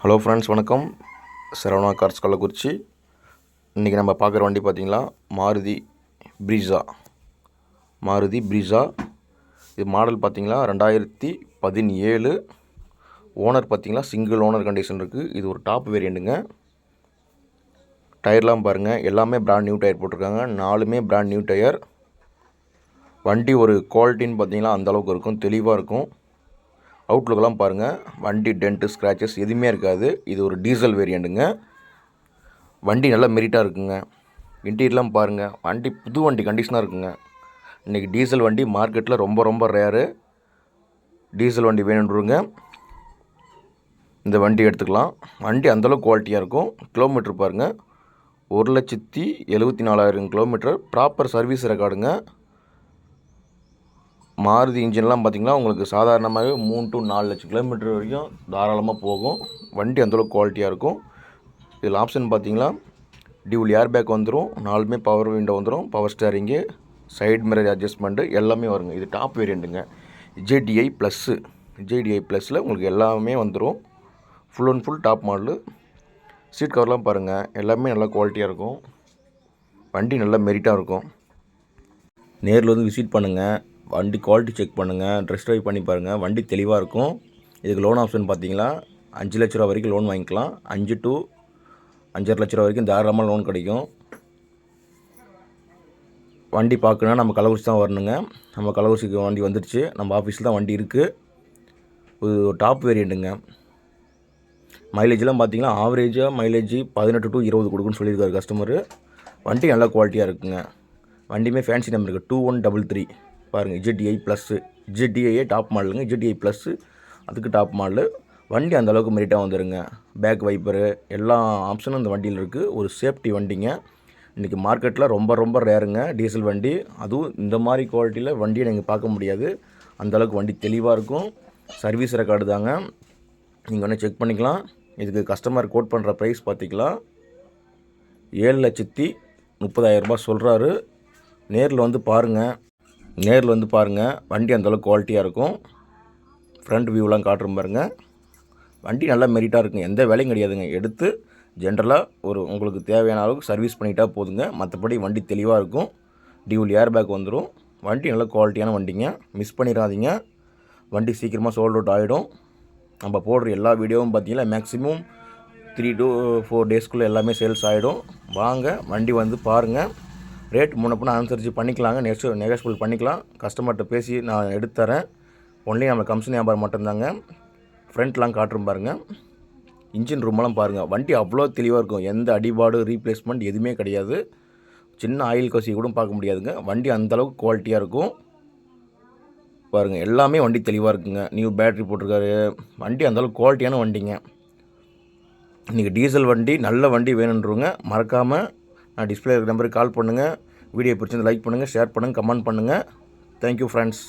Hello friends, வணக்கம். Saravana cars Kallakurichi. இன்றைக்கி நம்ம பார்க்குற வண்டி பார்த்திங்களா, மாருதி ப்ரீஸா. இது மாடல் பார்த்திங்களா 2017. ஓனர் பார்த்திங்களா சிங்கிள் ஓனர் கண்டிஷன் இருக்குது. இது ஒரு டாப் வேரியண்ட்டுங்க. டயர்லாம் பாருங்கள், எல்லாமே பிராண்ட் நியூ டயர் போட்டிருக்காங்க. 4மே பிராண்ட் நியூ டயர். வண்டி ஒரு குவாலிட்டின்னு பார்த்திங்கன்னா அந்தளவுக்கு இருக்கும், தெளிவாக இருக்கும். அவுட்லுக்கெல்லாம் பாருங்கள், வண்டி டென்ட்டு ஸ்க்ராச்சஸ் எதுவுமே இருக்காது. இது ஒரு டீசல் வேரியண்ட்டுங்க. வண்டி நல்லா மெரிட்டாக இருக்குங்க. இன்டீரியர்லாம் பாருங்கள், வண்டி புது வண்டி கண்டிஷனாக இருக்குங்க. இன்றைக்கி டீசல் வண்டி மார்க்கெட்டில் ரொம்ப ரேரு. டீசல் வண்டி வேணுன்றவங்க இந்த வண்டி எடுத்துக்கலாம். வண்டி அந்தளவுக்கு குவாலிட்டியாக இருக்கும். கிலோமீட்டர் பாருங்கள், 1,74,000 கிலோமீட்டர். ப்ராப்பர் சர்வீஸ் ரெக்கார்டுங்க. மாருதி இன்ஜின்லாம் பார்த்திங்கன்னா உங்களுக்கு சாதாரணமாகவே 3 to 4 லட்சம் கிலோமீட்டர் வரைக்கும் தாராளமாக போகும். வண்டி அந்தளவுக்கு குவாலிட்டியாக இருக்கும். இதில் ஆப்ஷன் பார்த்திங்கன்னா டியூல் ஏர் பேக் வந்துடும், 4மே பவர் விண்டோ வந்துடும், power steering, side mirror adjustment எல்லாமே வருங்க. இது டாப் வேரியண்ட்டுங்க. JDI ப்ளஸில் உங்களுக்கு எல்லாமே வந்துடும். Full and full top model. Seat கவர்லாம் பாருங்கள், எல்லாமே நல்லா குவாலிட்டியாக இருக்கும். வண்டி நல்லா மெரிட்டாக இருக்கும். நேரில் வந்து விசிட் பண்ணுங்கள், வண்டி குவாலிட்டி செக் பண்ணுங்கள், ட்ரெஸ் ட்ரைவ் பண்ணி பாருங்கள். வண்டி தெளிவாக இருக்கும். இதுக்கு லோன் ஆப்ஷன் பார்த்தீங்கன்னா 5 லட்ச ரூபா வரைக்கும் லோன் வாங்கிக்கலாம். 5 to 5.5 லட்ச ரூபா வரைக்கும் தாராளமாக லோன் கிடைக்கும். வண்டி பார்க்கணுன்னா நம்ம கள்ளக்குறிச்சி தான் வரணுங்க. நம்ம கள்ளக்குறிச்சிக்கு வண்டி வந்துடுச்சு. நம்ம ஆஃபீஸில் தான் வண்டி இருக்குது. ஒரு டாப் வேரியண்ட்டுங்க. மைலேஜ்லாம் பார்த்தீங்கன்னா ஆவரேஜாக மைலேஜ் 18 to 20 கொடுக்குன்னு சொல்லியிருக்காரு கஸ்டமரு. வண்டி நல்லா குவாலிட்டியாக இருக்குங்க. வண்டியுமே ஃபேன்சி நம்பர் இருக்குது, 2133 பாருங்கள். ZDI டாப் மாடலுங்க. ZDI ப்ளஸ்ஸு அதுக்கு டாப் மாடலு. வண்டி அந்தளவுக்கு மெரிட்டாக வந்துடுங்க. பேக் வைப்பரு எல்லா ஆப்ஷனும் இந்த வண்டியில் இருக்குது. ஒரு சேஃப்டி வண்டிங்க. இன்றைக்கி மார்க்கெட்டில் ரொம்ப ரேருங்க டீசல் வண்டி. அதுவும் இந்த மாதிரி குவாலிட்டியில் வண்டியை நீங்கள் பார்க்க முடியாது. அந்தளவுக்கு வண்டி தெளிவாக இருக்கும். சர்வீஸ் ரெக்கார்டு தாங்க. நீங்கள் வேணால் செக் பண்ணிக்கலாம். இதுக்கு கஸ்டமர் கோட் பண்ணுற ப்ரைஸ் பார்த்திக்கலாம் 7,30,000 ரூபாய் சொல்கிறாரு. நேரில் வந்து பாருங்கள். வண்டி அந்தளவுக்கு குவாலிட்டியாக இருக்கும். ஃப்ரண்ட் வியூலாம் காட்டுறோம் பாருங்கள். வண்டி நல்லா மெரிட்டாக இருக்குங்க. எந்த வேலையும் கிடையாதுங்க. எடுத்து ஜென்ரலாக உங்களுக்கு தேவையான அளவுக்கு சர்வீஸ் பண்ணிட்டா போதுங்க. மற்றபடி வண்டி தெளிவாக இருக்கும். டியூல் ஏர் பேக் வந்துடும். வண்டி நல்ல குவாலிட்டியான வண்டிங்க. மிஸ் பண்ணிடாதீங்க. வண்டி சீக்கிரமாக சோல்ட் அவுட் ஆகிடும். நம்ம போடுற எல்லா வீடியோவும் பார்த்தீங்கன்னா மேக்ஸிமம் 3 to 4 டேஸ்க்குள்ளே எல்லாமே சேல்ஸ் ஆகிடும். வாங்க, வண்டி வந்து பாருங்கள். ரேட் முன்னப்பின்னா அனுசரித்து பண்ணிக்கலாங்க. நெகோஷியபிள் பண்ணிக்கலாம். கஸ்டமர்கிட்ட பேசி நான் எடுத்து தரேன். ஒன்லி நம்ம கமிஷன் வியாபாரம் மட்டும்தாங்க. ஃப்ரண்ட்லாம் காட்டுறோம் பாருங்கள். இன்ஜின் ரூமெல்லாம் பாருங்கள். வண்டி அவ்வளோ தெளிவாக இருக்கும். எந்த அடிபாடு ரீப்ளேஸ்மெண்ட் எதுவுமே கிடையாது. சின்ன ஆயில் கசி கூட பார்க்க முடியாதுங்க. வண்டி அந்தளவுக்கு குவாலிட்டியாக இருக்கும். பாருங்கள், எல்லாமே வண்டி தெளிவாக இருக்குங்க. நியூ பேட்ரி போட்டிருக்காரு. வண்டி அந்தளவுக்கு குவாலிட்டியான வண்டிங்க. இன்றைக்கி டீசல் வண்டி நல்ல வண்டி வேணுன்றவங்க மறக்காமல் நான் டிஸ்பிளே நம்பருக்கு கால் பண்ணுங்கள். வீடியோ பிடிச்சிருந்து லைக் பண்ணுங்கள், ஷேர் பண்ணுங்கள், கமெண்ட் பண்ணுங்கள். Thank you friends.